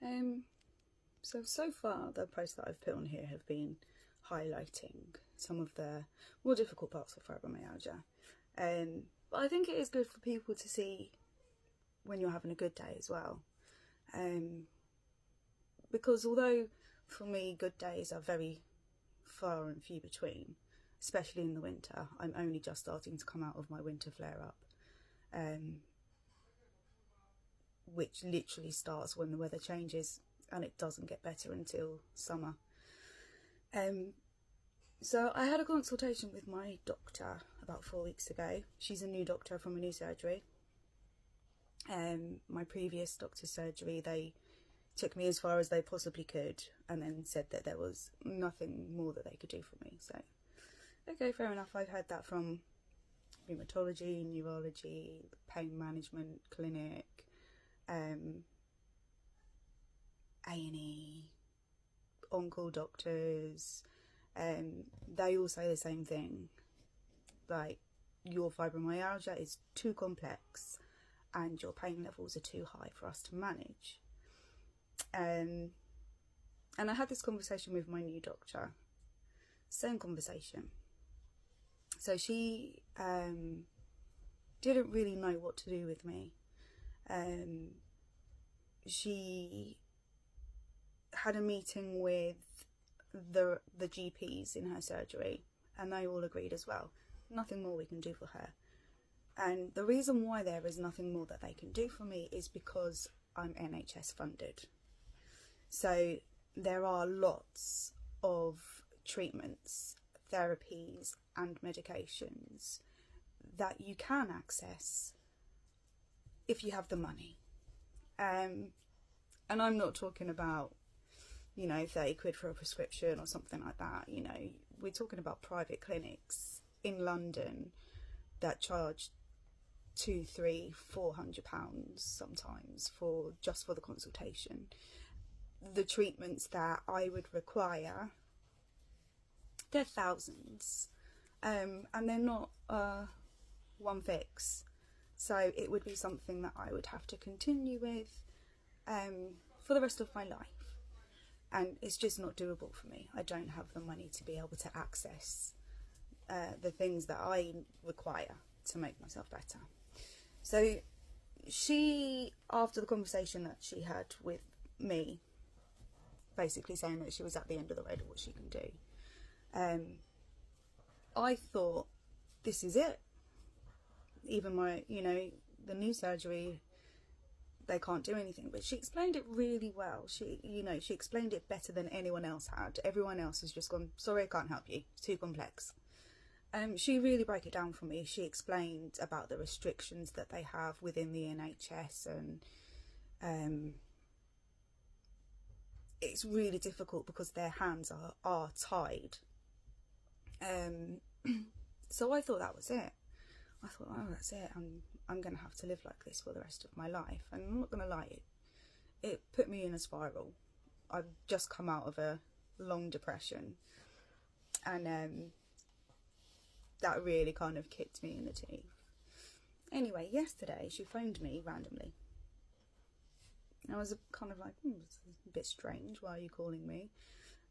So far the posts that I've put on here have been highlighting some of the more difficult parts of fibromyalgia. But I think it is good for people to see when you're having a good day as well. Because although for me good days are very far and few between, especially in the winter, I'm only just starting to come out of my winter flare-up, which literally starts when the weather changes and it doesn't get better until summer. So I had a consultation with my doctor about 4 weeks ago. She's a new doctor from a new surgery. My previous doctor's surgery, they took me as far as they possibly could and then said that there was nothing more that they could do for me. So, okay, fair enough. I've heard that from rheumatology, neurology, pain management clinic, A&E, on-call doctors. They all say the same thing, like your fibromyalgia is too complex and your pain levels are too high for us to manage. And I had this conversation with my new doctor, same conversation. So she didn't really know what to do with me. She had a meeting with the GPs in her surgery and they all agreed as well, nothing more we can do for her. And the reason why there is nothing more that they can do for me is because I'm NHS funded. So there are lots of treatments, therapies and medications that you can access if you have the money. And I'm not talking about, 30 quid for a prescription or something like that. We're talking about private clinics in London that charge £200, £300, £400 sometimes for the consultation. The treatments that I would require, they're thousands, and they're not one fix. So it would be something that I would have to continue with for the rest of my life. And it's just not doable for me. I don't have the money to be able to access the things that I require to make myself better. So she, after the conversation that she had with me, basically saying that she was at the end of the road of what she can do, I thought, this is it. Even my, the new surgery, they can't do anything. But she explained it really well. She explained it better than anyone else had. Everyone else has just gone, sorry, I can't help you. It's too complex. She really broke it down for me. She explained about the restrictions that they have within the NHS, and it's really difficult because their hands are tied. So I thought that was it. I thought, oh, that's it. I'm going to have to live like this for the rest of my life. And I'm not going to lie, it put me in a spiral. I've just come out of a long depression. And that really kind of kicked me in the teeth. Anyway, yesterday she phoned me randomly. I was kind of like, it's a bit strange. Why are you calling me?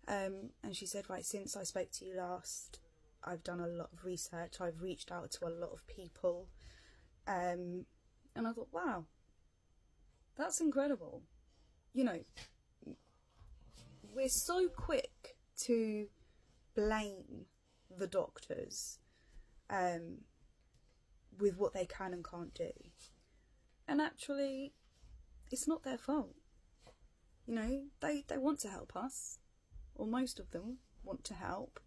And she said, right, since I spoke to you last, I've done a lot of research. I've reached out to a lot of people. And I thought, wow, that's incredible. We're so quick to blame the doctors with what they can and can't do. And actually, it's not their fault. They want to help us, or most of them want to help,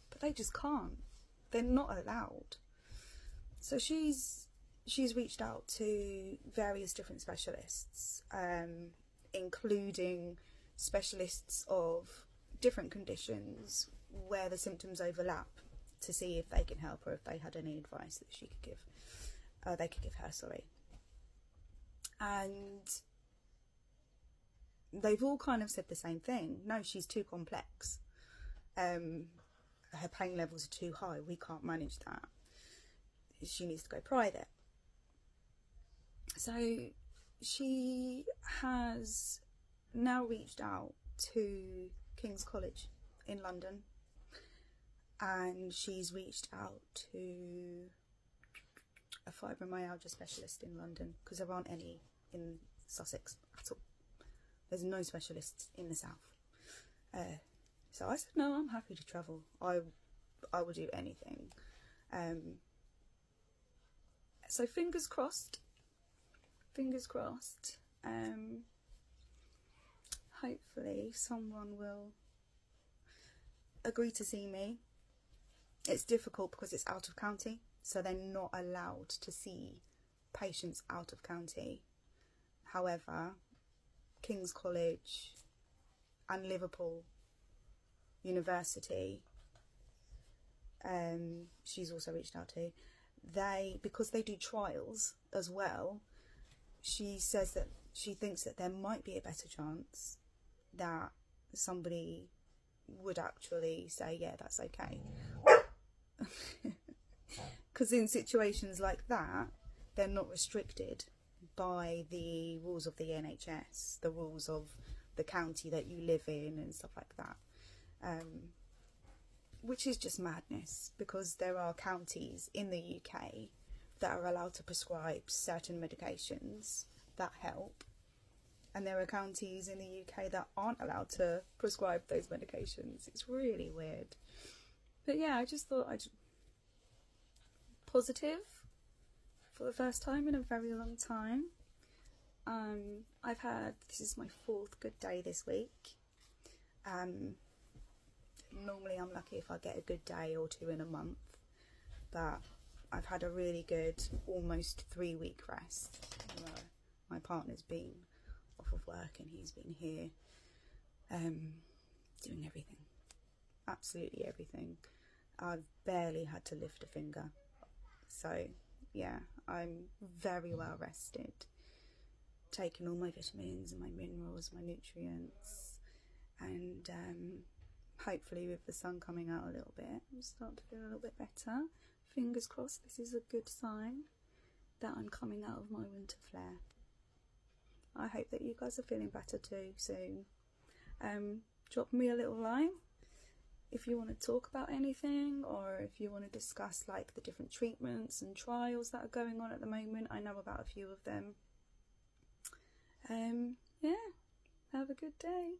but they just can't. They're not allowed. So she's reached out to various different specialists, including specialists of different conditions where the symptoms overlap, to see if they can help her, if they had any advice that she could give. They could give her, sorry. And they've all kind of said the same thing. No, she's too complex. Her pain levels are too high. We can't manage that. She needs to go private. So she has now reached out to King's College in London, and she's reached out to a fibromyalgia specialist in London, because there aren't any in Sussex at all. There's no specialists in the south. So I said, no, I'm happy to travel. I will do anything. So fingers crossed. Hopefully someone will agree to see me. It's difficult because it's out of county, so they're not allowed to see patients out of county. However, King's College and Liverpool University, she's also reached out to, because they do trials as well, she says that she thinks that there might be a better chance that somebody would actually say, yeah, that's okay. Because in situations like that, they're not restricted by the rules of the NHS, the rules of the county that you live in and stuff like that, which is just madness, because there are counties in the UK that are allowed to prescribe certain medications that help, and there are counties in the UK that aren't allowed to prescribe those medications. It's really weird. But yeah, I just thought I'd positive for the first time in a very long time. This is my 4th good day this week. Normally I'm lucky if I get a good day or 2 in a month, but I've had a really good almost 3-week rest. My partner's been off of work and he's been here doing everything, absolutely everything. I've barely had to lift a finger. So yeah, I'm very well rested, taking all my vitamins and my minerals, my nutrients, and hopefully with the sun coming out a little bit, I'll start to feel a little bit better. Fingers crossed this is a good sign that I'm coming out of my winter flare. I hope that you guys are feeling better too soon. Drop me a little line if you want to talk about anything, or if you want to discuss like the different treatments and trials that are going on at the moment. I know about a few of them. Yeah, have a good day.